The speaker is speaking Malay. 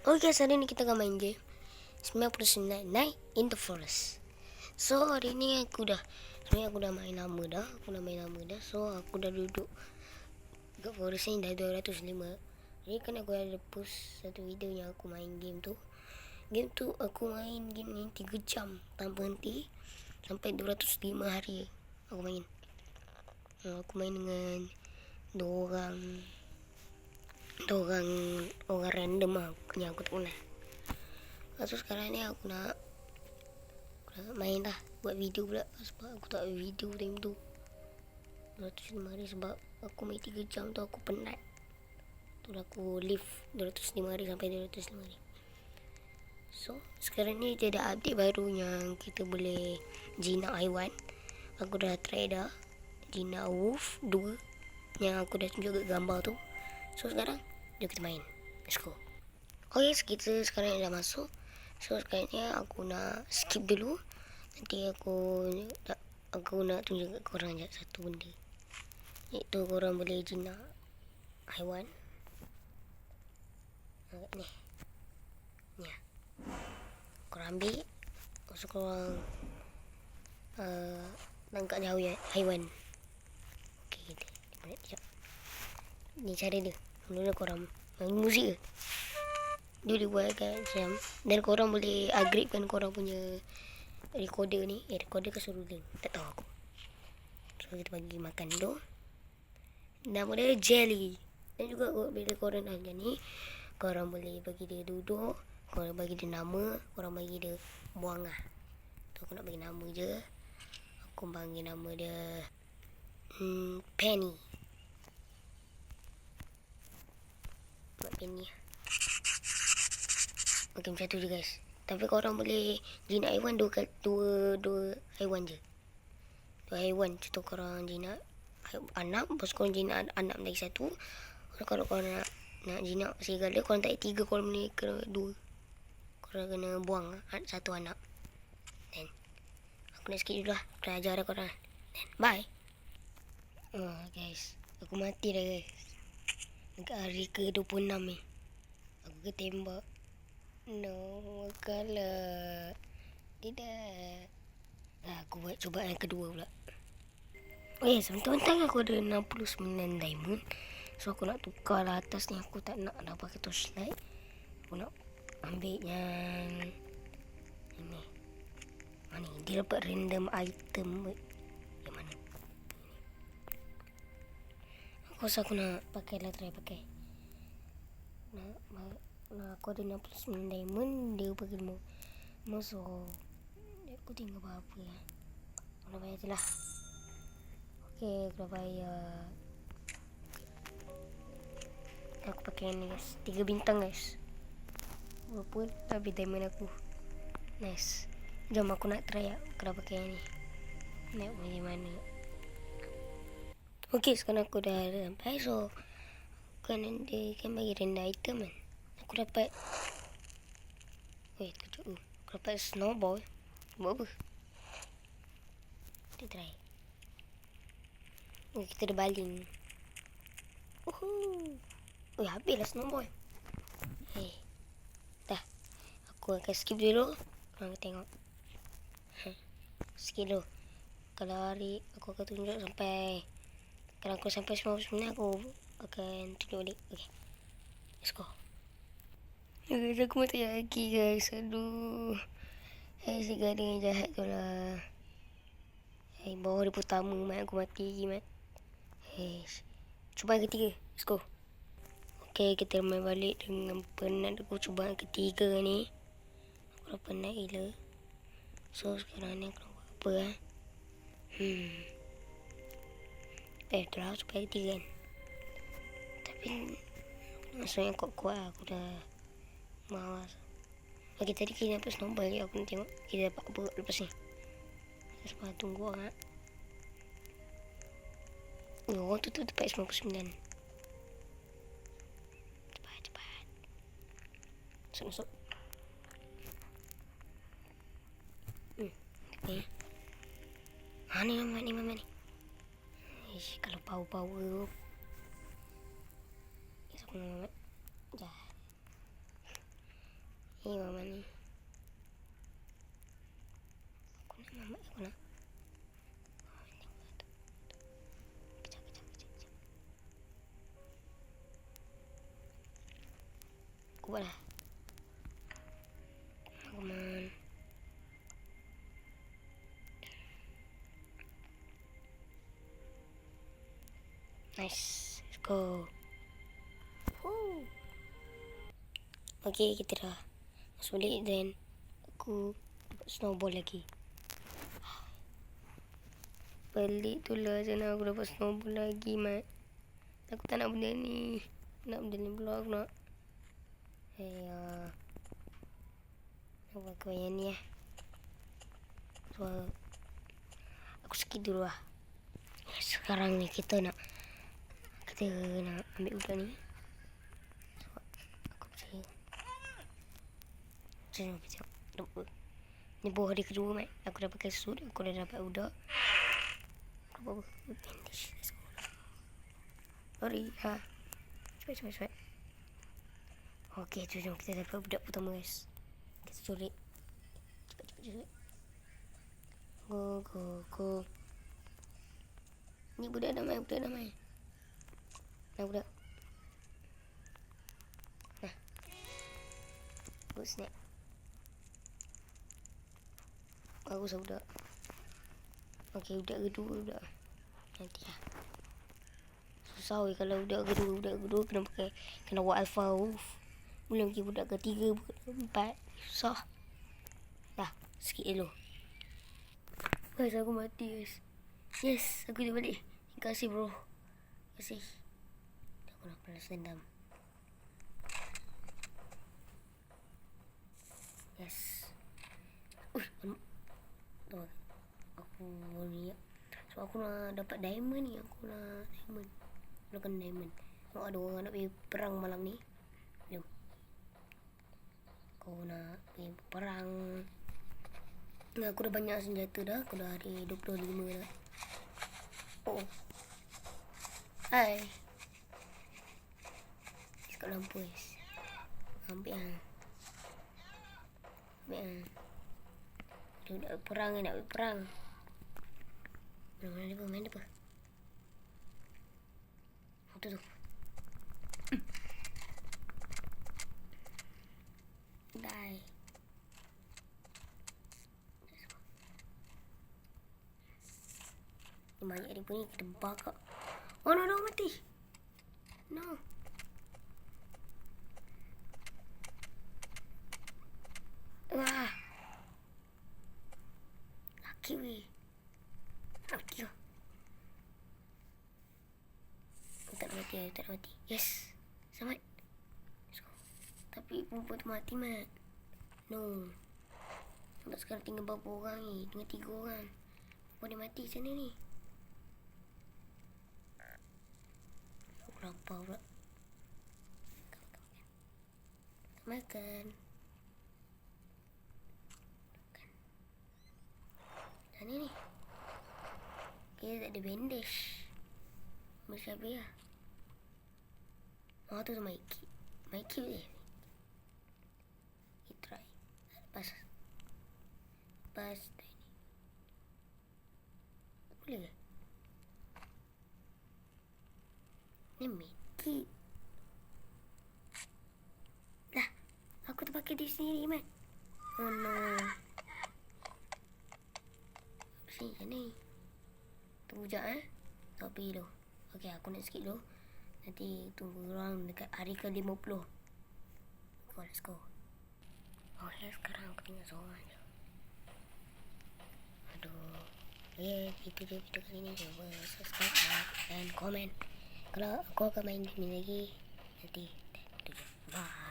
Okay, hari ni kita akan main game 99 Night in the Forest. So hari ni aku dah main lama dah. So aku dah duduk kat forest ni dah 205. Jadi kan aku ada post satu video yang aku main game tu. Game tu aku main game ni 3 jam tanpa henti sampai 205 hari aku main. Aku main dengan dua orang random lah yang aku tak kenal. So sekarang ni aku nak main lah, buat video pula sebab aku tak ada video time tu 205 hari sebab aku main 3 jam tu aku penat. Tu lah aku live 205 hari sampai 205 hari. So sekarang ni dia ada update baru yang kita boleh jinak haiwan. Aku dah try dah jinak wolf 2 yang aku dah tunjuk kat gambar tu. So sekarang jom kita main. Let's go. Okay, kita sekarang dah masuk. So sekarang ni aku nak skip dulu. Nanti aku nak tunjuk kat korang je satu benda, iaitu korang boleh jinak haiwan. Ni ya, korang ambil. So korang tangkap ni haiwan. Okay, sekejap. Ni cara dia. Mula korang main muzik ke, dia boleh buat kat jam. Dan korang boleh upgradekan korang punya recorder ni. Recorder ke suruh tak tahu aku. So kita bagi makan dulu. Nama dia Jelly. Dan juga bila korang dah macam ni, korang boleh bagi dia duduk, korang bagi dia nama, korang bagi dia buang lah. Tu aku nak bagi nama je. Aku bagi nama dia Penny. Buat Penny lah. Okay, macam tu je guys. Tapi korang boleh jinak haiwan dua haiwan je. Dua haiwan. Contoh korang jinak anak, lepas korang jinak anak lagi satu. Kalau korang nak jinak serigala, korang tak 3, korang boleh kena 2. Korang kena buang satu anak. Then aku nak skip dulu lah. Aku dah ajar dah korang. Then bye. Guys, aku mati dah guys. Dekat hari ke-26 ni aku ketembak. No, kalah. Tidak. Aku buat cubaan yang kedua pula. Sebentar-bentar aku ada 69 diamond. So aku nak tukar lah atas ni. Aku tak nak dah pakai torchlight. Aku nak ambil yang ini. Mana ni? Dia dapat random item. Yang mana? Aku rasa aku nak pakai lah, try pakai. Aku ada 69 diamond. Dia bagi 5. So aku tinggal berapa lah. Aku nak bayar je lah. Okay, aku dah bayar. Aku pakai ni guys, 3 bintang guys. Walaupun habis diamond aku. Nice. Jom aku nak try lah. Aku dah pakai yang ni. Nak pergi mana. Okay, sekarang aku dah sampai. So kan dia kan bagi random item kan. Aku dapat kejap. Aku dapat snowball. Buat apa? Kita try. Kita ada baling. Habislah snowball. Dah. Aku akan skip dulu. Korang tengok. Skip dulu. Kalau hari aku akan tunjuk sampai. Kalau aku sampai 99 aku akan tunjuk balik. Okay, let's go. Guys, aku mati lagi guys. Aduh. Si gading yang jahat tu lah. Bawah dia pertama mat aku mati lagi mat. Cubaan ketiga. Let's go. Okay, kita main balik dengan penat aku cubaan ketiga ni. Aku dah penat gila. So sekarang ni aku nak buat apa lah. Itulah cubaan ketiga kan. Tapi maksudnya kuat-kuat lah. Aku dah malas. Okay, tadi kita dapat snowball je. Aku nak tengok kita dapat apa lepas ni. Sebab tunggu orang. Orang tu dapat 99. Cepat. Masuk. Okay. Ni mama ni. Kalau power. Aku nak dah. Ni mama ni. Aku nak mama, aku nak. Kejap. Aku buat lah. Come on. Nice. Let's go. Woo. Okay, kita dah masuk balik. Then aku dapat snowball lagi. Pelik tu lah sana aku dapat snowball lagi, Mat. Aku tak nak benda ni. Nak benda ni pula aku nak. Nak buat yang ni So, aku skip dulu lah. Sekarang ni kita nak ambil budak ni. So, aku pergi. Sekejap. Ni baru hari kedua, Mat. Aku dah pakai suit. Aku dah dapat budak. Apa? Bandage. Let's go. Sorry. Cepat. Okay, jom kita dapat budak pertama, guys. Kita sulit. Cepat. Go. Ni budak damai. Nah, budak. Nah. Good snack. Bagus lah budak. Okay, budak kedua. Nanti lah. Susah kalau budak kedua kena buat alpha wolf. Belum lagi budak ketiga, budak keempat. Susah. Dah, sikit dulu. Guys, aku mati, guys. Yes, aku dah balik. Terima kasih, bro. Terima kasih. Aku nak balas dendam. Yes. Aku ni. So aku nak dapat diamond ni. Aku nak diamond. Kalau ada orang nak pergi perang malam ni. Jom. Aku nak pergi perang. Aku dah banyak senjata dah. Aku dah hari 25 dah. Oh. Hai. Sekat lampu, guys. Ambil lah. Dia nak perang. Mana apa? Tu. Die. Ni banyak dia punya kita bakar. Oh no, mati. No. Wah. Laki weh. Laki. Tak mati. Yes. Selamat. Tapi perempuan tu mati, Mat. No. Sebab sekarang tinggal berapa orang ni? Tinggal 3 orang. Perempuan dia mati sana ni. Aku lapar pula. Makan. Dan ni. Okay, tak ada bandage. Mesti habis lah. Oh, tu Mikey ni. Kita try. Pas ni. Boleh ke? Ni Mikey. Lah, aku terpakai diri sendiri, Mat. Oh no. Apa ni? Tunggu sekejap, Tapi dulu. Okay, aku nak skip dulu. Nanti tunggu orang dekat hari ke-50. Let's go. Okay, sekarang aku tinggal seorang je. Aduh. Itu je video kali ni. Cuba subscribe, like and comment. Kalau aku akan main game ni lagi nanti. Bye.